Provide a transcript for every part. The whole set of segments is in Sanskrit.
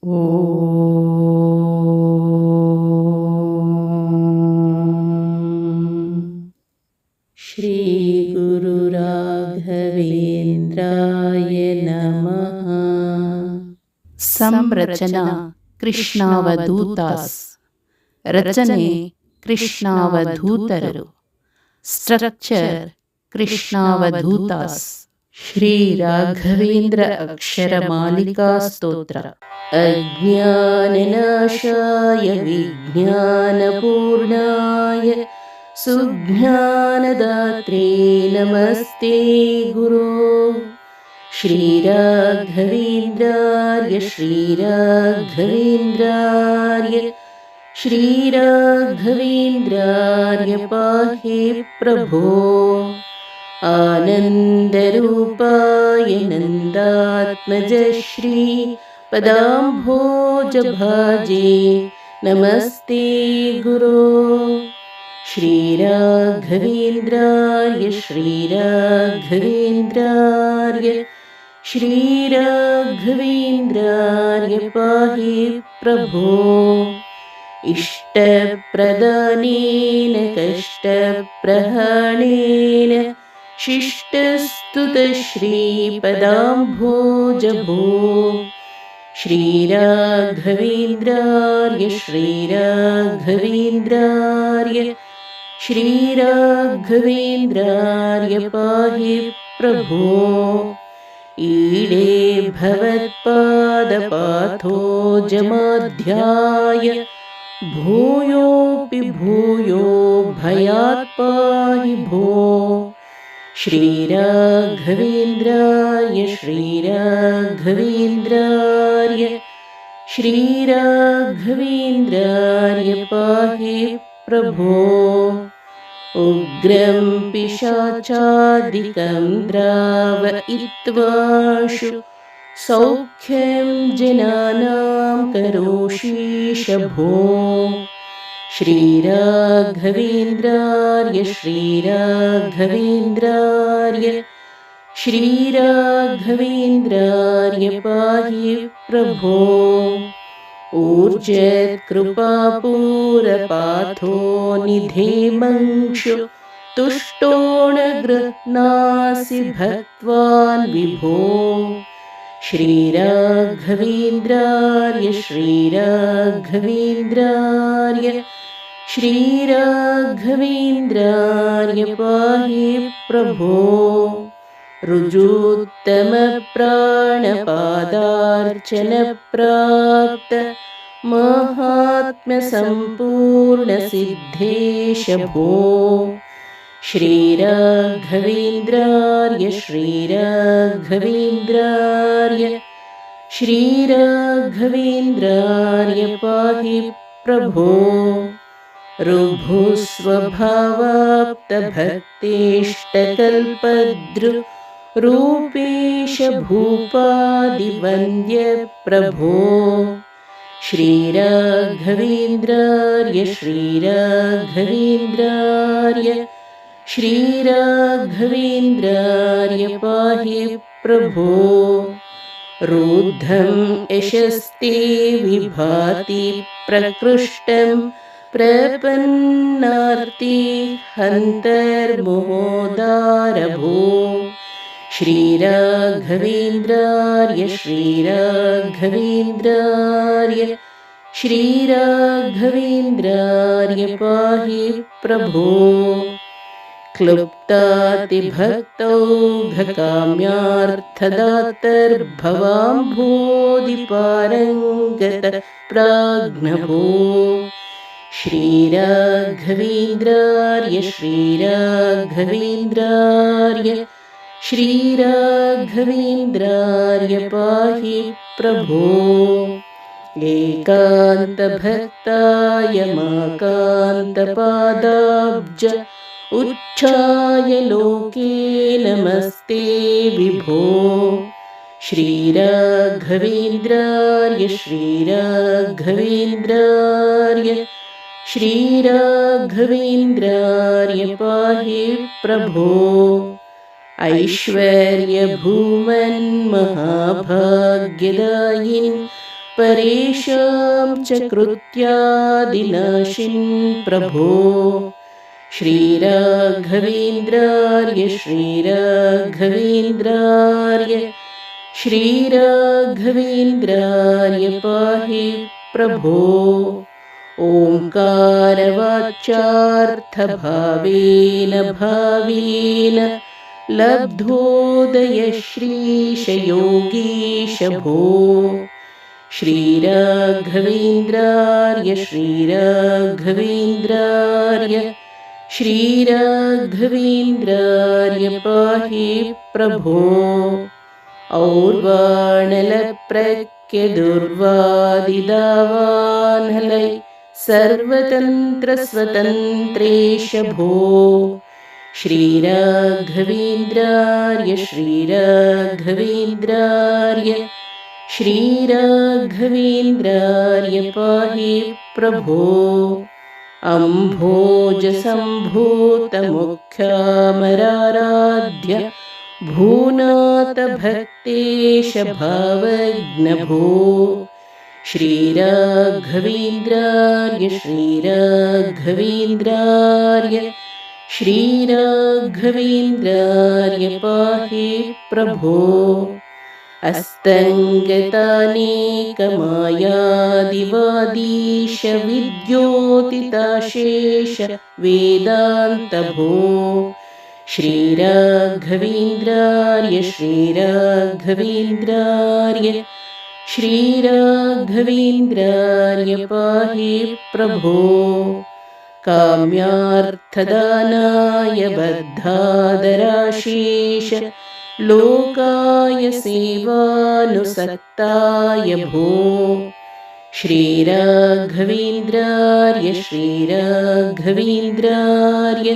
ಶ್ರೀ ಗುರು ರಾಘವೇಂದ್ರಾಯ ನಮಃ. ಸಂರಚನಾ ಕೃಷ್ಣಾವಧೂತಾಸ್. ರಚನೆ ಕೃಷ್ಣಾವಧೂತರು. ಸ್ಟ್ರಕ್ಚರ್ ಕೃಷ್ಣಾವಧೂತಾಸ್. ಶ್ರೀ ರಾಘವೇಂದ್ರ ಅಕ್ಷರ ಮಾಲಿಕಾ ಸ್ತೋತ್ರ. ಅಜ್ಞಾನನಾಶಾಯ ವಿಜ್ಞಾನಪೂರ್ಣಾಯ ಸುಜ್ಞಾನದಾತ್ರೆ ನಮಸ್ತೆ ಗುರು. ಶ್ರೀರಾಘವೇಂದ್ರಾರ್ಯ ಶ್ರೀರಾಘವೇಂದ್ರಾರ್ಯ ಶ್ರೀರಾಘವೇಂದ್ರಾರ್ಯ ಪಾಹಿ ಪ್ರಭೋ. ಆನಂದರೂಪಾಯ ನಂದಾತ್ಮಜ ಶ್ರೀ ಪದಾಂಭೋಜ ಭಾಜೆ ನಮಸ್ತೆ ಗುರು. ಶ್ರೀರಾಘವೇಂದ್ರಾರ್ಯ ಶ್ರೀರಾಘವೇಂದ್ರಾರ್ಯ ಶ್ರೀರಾಘವೇಂದ್ರಾರ್ಯ ಪಾಹಿ ಪ್ರಭೋ. ಇಷ್ಟಪ್ರದಾನೇನ ಕಷ್ಟಪ್ರಹಾಣೇನ ಶಿಷ್ಟಸ್ತುತ ಶ್ರೀಪದಾಂಭೋಜ ಭೋ. ಶ್ರೀರಾಘವೇಂದ್ರಾರ್ಯ ಶ್ರೀರಾಘವೇಂದ್ರಾರ್ಯ ಶ್ರೀರಾಘವೇಂದ್ರಾರ್ಯ ಪಾಹಿ ಪ್ರಭೋ. ಈಡೇ ಭವತ್ಪಾದಪಾಥೋಜಮಾಧ್ಯಾಯ ಭೂಯೋಪಿ ಭೂಯೋ ಭಯಾತ್ ಪಾಹಿ ಭೋ. ಶ್ರೀರಾಘವೇಂದ್ರಾರ್ಯ ಶ್ರೀರಾಘವೇಂದ್ರಾರ್ಯ ಶ್ರೀರಾಘವೇಂದ್ರಾರ್ಯ ಪಾಹಿ ಪ್ರಭೋ. ಉಗ್ರಂ ಪಿಶಾಚಾದಿಕಂ ದ್ರಾವಯಿತ್ವಾಶು ಸೌಖ್ಯಂ ಜನಾನಾಂ ಕರೋಷೀಶ ಭೋ. ಶ್ರೀರಾಘವೇಂದ್ರಾರ್ಯ ಶ್ರೀರಾಘವೇಂದ್ರಾರ್ಯ ಶ್ರೀರಾಘವೇಂದ್ರಾರ್ಯ ಪಾಹಿ ಪ್ರಭೋ. ಊರ್ಜತ್ ಕೃಪಾಪೂರಪಾಥೋ ನಿಧೇ ಮಂಕ್ಷು ತುಷ್ಟೋಣ ಗೃಹ್ಣಾಸಿ ಭಕ್ತ್ವಾನ್ ವಿಭೋ. ಶ್ರೀರಾಘವೇಂದ್ರಾರ್ಯ ಶ್ರೀರಾಘವೇಂದ್ರಾರ್ಯ ಶ್ರೀರಾಘವೇಂದ್ರಾರ್ಯ ಪಾಹಿ ಪ್ರಭೋ. ರುಜುತ್ತಮ ಪ್ರಾಣಪಾದಾರ್ಚನ ಪ್ರಾಪ್ತ ಮಹಾತ್ಮ್ಯ ಸಂಪೂರ್ಣ ಸಿದ್ಧೇಶ ಭೋ. ಶ್ರೀರಾಘವೇಂದ್ರಾರ್ಯ ಶ್ರೀರಾಘವೇಂದ್ರಾರ್ಯ ಶ್ರೀರಾಘವೇಂದ್ರಾರ್ಯ ಪಾಹಿ ಪ್ರಭೋ. ರುಭುಸ್ವಭಾವಾಪ್ತ ಭಕ್ತೇಷ್ಟಕಲ್ಪದ್ರು ರೂಪೇಶ ಭೂಪಾದಿವಂದ್ಯ ಪ್ರಭೋ. ಶ್ರೀರಾಘವೇಂದ್ರಾರ್ಯ ಶ್ರೀರಾಘವೇಂದ್ರಾರ್ಯ ಶ್ರೀರಾಘವೇಂದ್ರಾರ್ಯ ಪಾಹಿ ಪ್ರಭೋ. ರೂಢಂ ಯಶಸ್ತೆ ವಿಭಾತಿ ಪ್ರಕೃಷ್ಟಂ ಪ್ರಪನ್ನಾರ್ತಿ ಹಂತರ್ಮೋದಾರ ಭೋ. ಶ್ರೀರಾಘವೇಂದ್ರಾರ್ಯ ಶ್ರೀರಾಘವೇಂದ್ರಾರ್ಯ ಶ್ರೀರಾಘವೇಂದ್ರಾರ್ಯ ಪಾಹಿ ಪ್ರಭೋ. ಕ್ಲುಪ್ತಾತಿಭಕ್ತೌಘಕಾಮ್ಯಾರ್ಥದಾತರ್ಭವಾಂಭೋಧಿಪಾರಂಗತ ಪ್ರಾಜ್ಞಭೋ. ಶ್ರೀರಾಘವೇಂದ್ರಾರ್ಯ ಶ್ರೀರಾಘವೇಂದ್ರಾರ್ಯ ಶ್ರೀರಾಘವೇಂದ್ರಾರ್ಯ ಪಾಹಿ ಪ್ರಭೋ. ಏಕಾಂತಭಕ್ತಾಯ ಮಾಕಾಂತಪಾದಾಬ್ಜ ಉಚ್ಛಾಯ ಲೋಕೆ ನಮಸ್ತೆ ವಿಭೋ. ಶ್ರೀರಾಘವೇಂದ್ರಾರ್ಯ ಶ್ರೀರಾಘವೇಂದ್ರಾರ್ಯ ಶ್ರೀರಾಘವೇಂದ್ರಾರ್ಯ ಪಾಹಿ ಪ್ರಭೋ. ಐಶ್ವರ್ಯ ಭೂಮನ್ ಮಹಾಭಾಗ್ಯದಾಯಿನ್ परेषां च कृत्यादिनाशिन् प्रभो श्रीराघवेन्द्रार्य श्रीराघवेन्द्रार्य श्रीराघवेन्द्रार्य पाहि प्रभो ओङ्कारवाच्यार्थभावेन भावेन लब्धोदय श्रीश योगीश भो श्रीराघवेन्द्रार्य श्रीराघवेन्द्रार्य श्रीराघवेन्द्रार्य पाहि प्रभो और्वाणलप्रख्यदुर्वादिदावानलै सर्वतन्त्रस्वतन्त्रेश भो श्रीराघवेन्द्रार्य श्रीराघवेन्द्रार्य श्रीराघवेन्द्रार्य पाहि प्रभो अम्भोजसम्भूतमुख्यामराराध्य भूनाथभक्तेश भावज्ञभो श्रीराघवेन्द्रार्य श्रीराघवेन्द्रार्य श्रीराघवेन्द्रार्य पाहि प्रभो अस्तङ्गतानेकमायादिवादीश विद्योतिताशेष वेदान्तभो श्रीराघवेन्द्रार्य श्रीराघवेन्द्रार्य श्रीराघवेन्द्रार्य पाहि प्रभो काम्यार्थदानाय बद्धादराशेष लोकाय सेवानुसक्ताय भो श्रीराघवेन्द्रार्य श्रीराघवेन्द्रार्य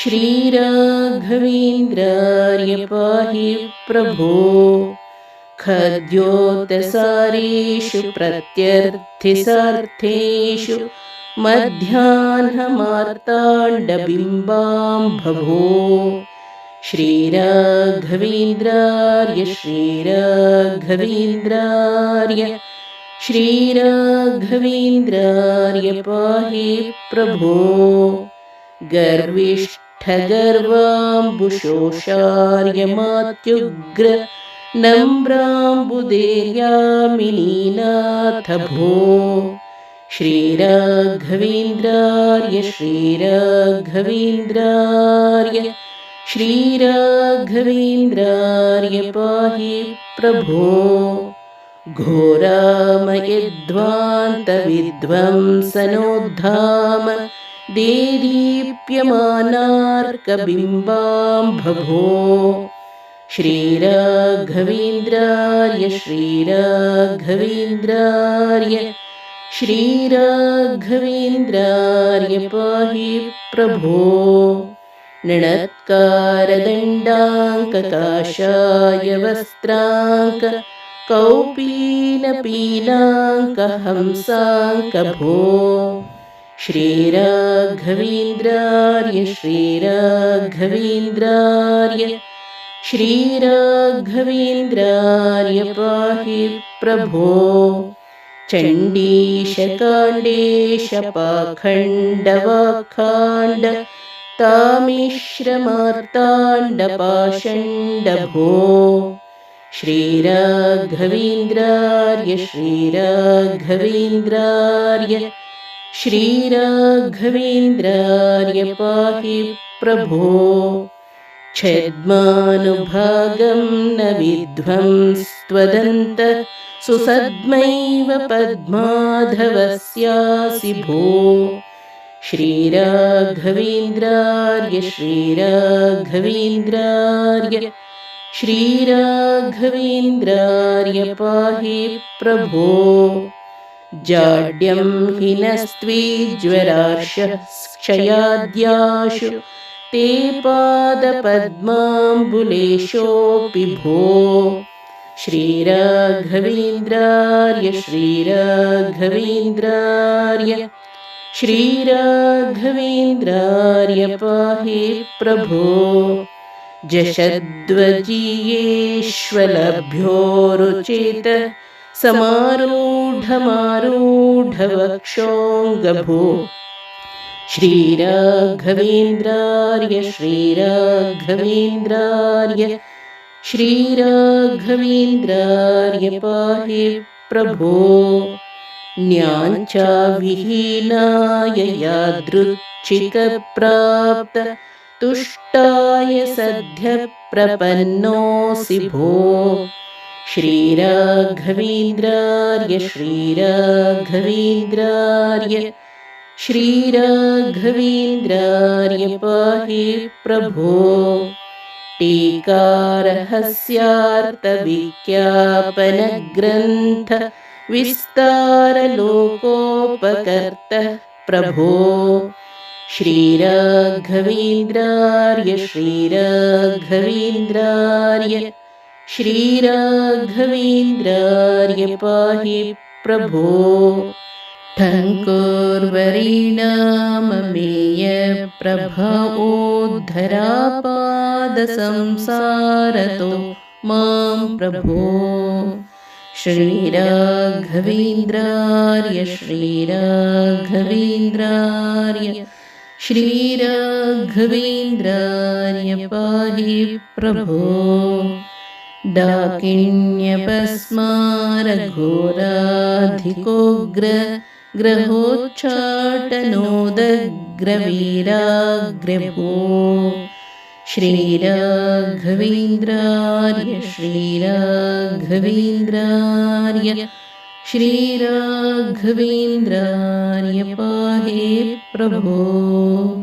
श्रीराघवेन्द्रार्य पाहि प्रभो खद्योतसारेषु प्रत्यर्थिसार्थेषु मध्याह्नमार्ताण्डबिम्बाम्भभो श्रीराघवेन्द्रार्य श्रीराघवेन्द्रार्य श्रीराघवेन्द्रार्य पाहि प्रभो गर्विष्ठगर्वाम्बुशोषार्यमात्युग्र नम्राम्बुदेर्यामिनीनाथ भो श्रीराघवेन्द्रार्य श्रीराघवेन्द्रार्य श्रीराघवेन्द्रार्य पाहि प्रभो घोरामयध्वान्तविध्वंसनोद्धाम देदीप्यमानार्कबिम्बाम्भभो श्रीराघवेन्द्रार्य श्रीराघवेन्द्रार्य श्रीराघवेन्द्रार्य पाहि प्रभो नणत्कारदण्डाङ्ककाषाय वस्त्राङ्क कौपीनपीनाङ्कहंसाङ्कभो श्रीराघवेन्द्रार्य श्रीराघवेन्द्रार्य श्रीराघवेन्द्रार्य पाहि प्रभो चण्डीशकाण्डेशपाखण्डवाखाण्ड तामिश्रमार्ताण्डपाषण्डभो श्रीराघवेन्द्रार्य श्रीराघवेन्द्रार्य श्रीराघवेन्द्रार्य पाहि प्रभो छद्मानुभागं न विध्वंस्त्वदन्त सुसद्मैव पद्माधवस्यासि भो श्रीराघवेन्द्रार्य श्रीराघवेन्द्रार्य श्रीराघवेन्द्रार्य पाहि प्रभो जाड्यं हिनस्त्वीज्वरार्षः क्षयाद्याशु ते पादपद्माम्बुलेशोऽपि भो श्रीराघवेन्द्रार्य श्रीराघवेन्द्रार्य श्रीराघवेन्द्रार्य पाहि प्रभो जशद्वजीयेष्वलभ्योरुचेत समारूढमारूढवक्षोऽङ्गभो श्रीराघवेन्द्रार्य श्रीराघवेन्द्रार्य श्रीराघवेन्द्रार्य पाहि प्रभो न्याञ्चाविहीनाय यादृच्छिकप्राप्त तुष्टाय सद्यप्रपन्नोऽसि भो श्रीराघवेन्द्रार्य श्रीराघवेन्द्रार्य श्रीराघवेन्द्रार्य पाहि प्रभो टीकारहस्यार्थविज्ञापनग्रन्थ विस्तारलोकोपकर्तः प्रभो श्रीराघवेन्द्रार्य श्रीराघवेन्द्रार्य श्रीराघवेन्द्रार्य पाहि प्रभो ठङ्कुर्वरीणाममेय प्रभवोद्धरापादसंसारतो मां प्रभो श्रीराघवेन्द्रार्य श्रीराघवेन्द्रार्य श्रीराघवेन्द्रार्य पाहि प्रभो डाकिन्यपस्मारघोराधिकोग्र ग्रहोच्चाटनोदग्रवीराग्रभो श्रीराघवेन्द्रार्य श्रीराघवेन्द्रार्य श्रीराघवेन्द्रार्य पाहि प्रभो।